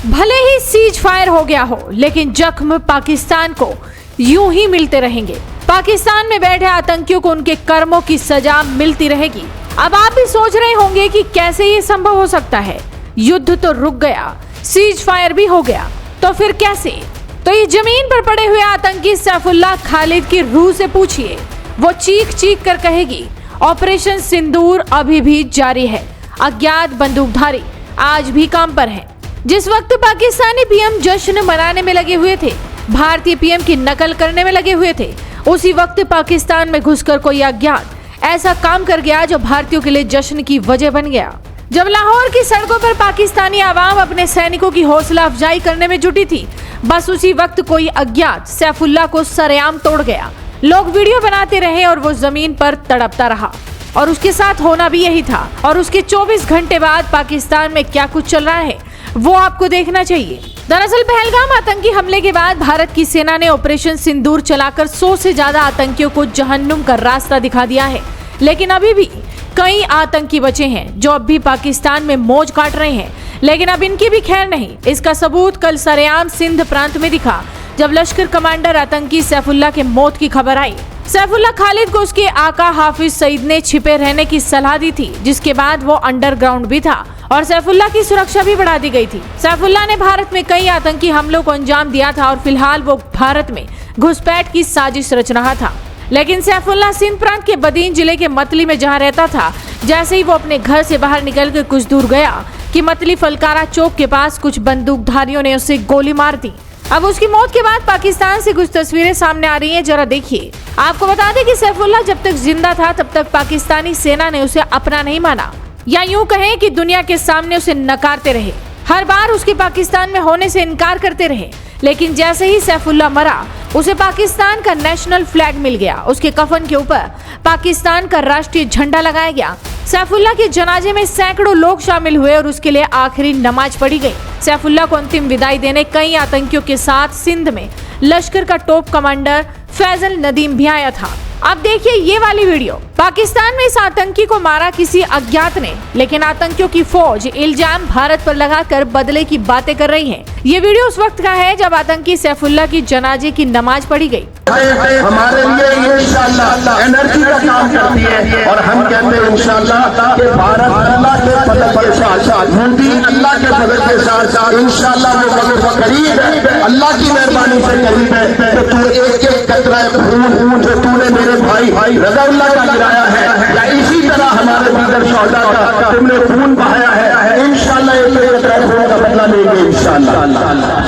भले he cease fire हो गया हो, लेकिन जख्म पाकिस्तान को यूं ही मिलते रहेंगे। पाकिस्तान में बैठे आतंकियों को उनके कर्मों की सजा मिलती रहेगी। अब आप भी सोच रहे होंगे कि कैसे ये संभव हो सकता है। युद्ध तो रुक गया, सीज फायर भी हो गया, तो फिर कैसे? तो ये जमीन पर पड़े हुए आतंकी सैफुल्लाह खालिद की रूह से पूछिए, वो चीख चीख कर कहेगी ऑपरेशन सिंदूर अभी भी जारी है। अज्ञात बंदूकधारी आज भी काम पर हैं। जिस वक्त पाकिस्तानी पीएम जश्न मनाने में लगे हुए थे, भारतीय पीएम की नकल करने में लगे हुए थे, उसी वक्त पाकिस्तान में घुसकर कोई अज्ञात ऐसा काम कर गया जो भारतीयों के लिए जश्न की वजह बन गया। जब लाहौर की सड़कों पर पाकिस्तानी आवाम अपने सैनिकों की हौसला अफजाई करने में जुटी थी, बस उसी वक्त कोई अज्ञात सैफुल्लाह को सरेआम तोड़ गया। लोग वीडियो बनाते रहे और वो जमीन पर तड़पता रहा, और उसके साथ होना भी यही था। और उसके 24 घंटे बाद पाकिस्तान में क्या कुछ चल रहा है वो आपको देखना चाहिए। दरअसल पहलगाम आतंकी हमले के बाद भारत की सेना ने ऑपरेशन सिंदूर चलाकर 100 से ज्यादा आतंकियों को जहन्नुम का रास्ता दिखा दिया है, लेकिन अभी भी कई आतंकी बचे हैं जो अब भी पाकिस्तान में मौज काट रहे हैं। लेकिन अब इनकी भी खैर नहीं। इसका सबूत कल सरेआम सिंध प्रांत में दिखा, जब लश्कर कमांडर आतंकी सैफुल्लाह के मौत की खबर आई। सैफुल्लाह खालिद को उसके आका हाफिज सईद ने छिपे रहने की सलाह दी थी, जिसके बाद वो अंडरग्राउंड भी था और सैफुल्लाह की सुरक्षा भी बढ़ा दी गई थी। सैफुल्लाह ने भारत में कई आतंकी हमलों को अंजाम दिया था और फिलहाल वो भारत में घुसपैठ की साजिश रच रहा था। लेकिन सैफुल्लाह सिंध प्रांत के बदीन जिले के मतली में जहाँ रहता था, जैसे ही वो अपने घर से बाहर निकल कर कुछ दूर गया कि मतली फलकारा चौक के पास कुछ बंदूकधारियों ने उसे गोली मार दी। अब उसकी मौत के बाद पाकिस्तान से कुछ तस्वीरें सामने आ रही हैं, जरा देखिए। आपको बता दें कि सैफुल्लाह जब तक जिंदा था तब तक पाकिस्तानी सेना ने उसे अपना नहीं माना, या यूं कहें कि दुनिया के सामने उसे नकारते रहे। हर बार उसके पाकिस्तान में होने से इनकार करते रहे। लेकिन जैसे ही सैफुल्लाह मरा, उसे पाकिस्तान का नेशनल फ्लैग मिल गया। उसके कफन के ऊपर पाकिस्तान का राष्ट्रीय झंडा लगाया गया। सैफुल्लाह के जनाजे में सैकड़ों लोग शामिल हुए और उसके लिए आखिरी नमाज पढ़ी गई। सैफुल्लाह को अंतिम विदाई देने कई आतंकियों के साथ सिंध में लश्कर का टॉप कमांडर फैजल नदीम भी आया था। अब देखिए ये वाली वीडियो। पाकिस्तान में इस आतंकी को मारा किसी अज्ञात ने, लेकिन आतंकियों की फौज इल्जाम भारत पर लगाकर बदले की बातें कर रही है। ये वीडियो उस वक्त का है जब आतंकी सैफुल्लाह की जनाजे की नमाज पढ़ी गई। हमारे लिए इंशाअल्लाह एनर्जी का काम करती है, और हम कहते हैं इंशाअल्लाह कि भारत अल्लाह के फजल के साथ, मोदी अल्लाह के फजल के साथ इंशाअल्लाह वो वक्त करीब है, अल्लाह की मेहरबानी से करीब है। तो तू एक एक कतरा खून जो तूने मेरे भाई रज़ाउल्लाह का गिराया है, या इसी तरह हमारे दीगर शोहदा का तुमने खून बहाया है, इंशाअल्लाह एक कतरा खून का बदला लेंगे इंशाअल्लाह।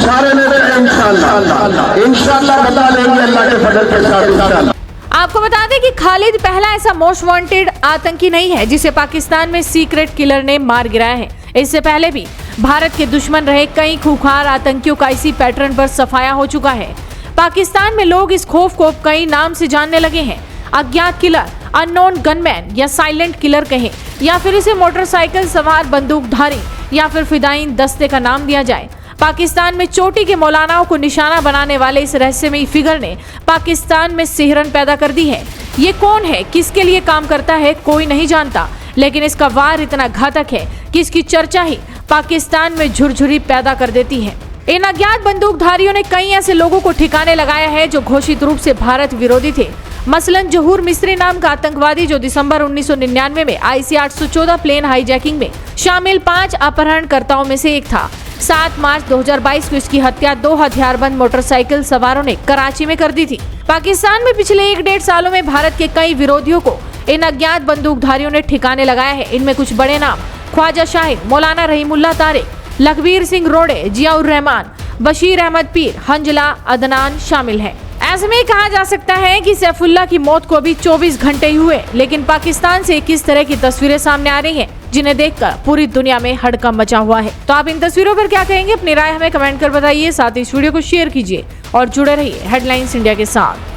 सारे मेरे इंशाअल्लाह बता लेंगे अल्लाह के फजल के साथ इंशाअल्लाह। आपको बता दें कि खालिद पहला ऐसा मोस्ट वांटेड आतंकी नहीं है जिसे पाकिस्तान में सीक्रेट किलर ने मार गिराया है। इससे पहले भी भारत के दुश्मन रहे कई खूंखार आतंकियों का इसी पैटर्न पर सफाया हो चुका है। पाकिस्तान में लोग इस खौफ को कई नाम से जानने लगे हैं। अज्ञात किलर, अननोन गनमैन या साइलेंट किलर कहें, या फिर इसे मोटरसाइकिल सवार बंदूकधारी या फिर फिदायीन दस्ते का नाम दिया जाए। पाकिस्तान में चोटी के मौलानाओं को निशाना बनाने वाले इस रहस्यमयी फिगर ने पाकिस्तान में सिहरन पैदा कर दी है। ये कौन है, किसके लिए काम करता है, कोई नहीं जानता, लेकिन इसका वार इतना घातक है कि इसकी चर्चा ही पाकिस्तान में झुरझुरी पैदा कर देती है। इन अज्ञात बंदूकधारियों ने कई ऐसे लोगों को ठिकाने लगाया है जो घोषित रूप से भारत विरोधी थे। मसलन जहूर मिस्री नाम का आतंकवादी जो दिसंबर 1999 में IC 814 प्लेन हाईजैकिंग में शामिल 5 अपहरणकर्ताओं में से एक था। 7 मार्च 2022 को इसकी हत्या 2 हथियारबंद मोटरसाइकिल सवारों ने कराची में कर दी थी। पाकिस्तान में पिछले 1-1.5 सालों में भारत के कई विरोधियों को इन अज्ञात बंदूकधारियों ने ठिकाने लगाया है। इनमें कुछ बड़े नाम ख्वाजा शाहिद, मौलाना रहीमुल्लाह तारिक, लखबीर सिंह रोड़े, जियाउर रहमान, बशीर अहमद पीर, हंजला अदनान शामिल हैं। ऐसे में कहा जा सकता है कि सैफुल्लाह की मौत को अभी 24 घंटे ही हुए, लेकिन पाकिस्तान से किस तरह की तस्वीरें सामने आ रही हैं जिन्हें देखकर पूरी दुनिया में हड़कंप मचा हुआ है। तो आप इन तस्वीरों पर क्या कहेंगे, अपनी राय हमें कमेंट कर बताइए। साथ ही इस वीडियो को शेयर कीजिए और जुड़े रहिए हेडलाइंस इंडिया के साथ।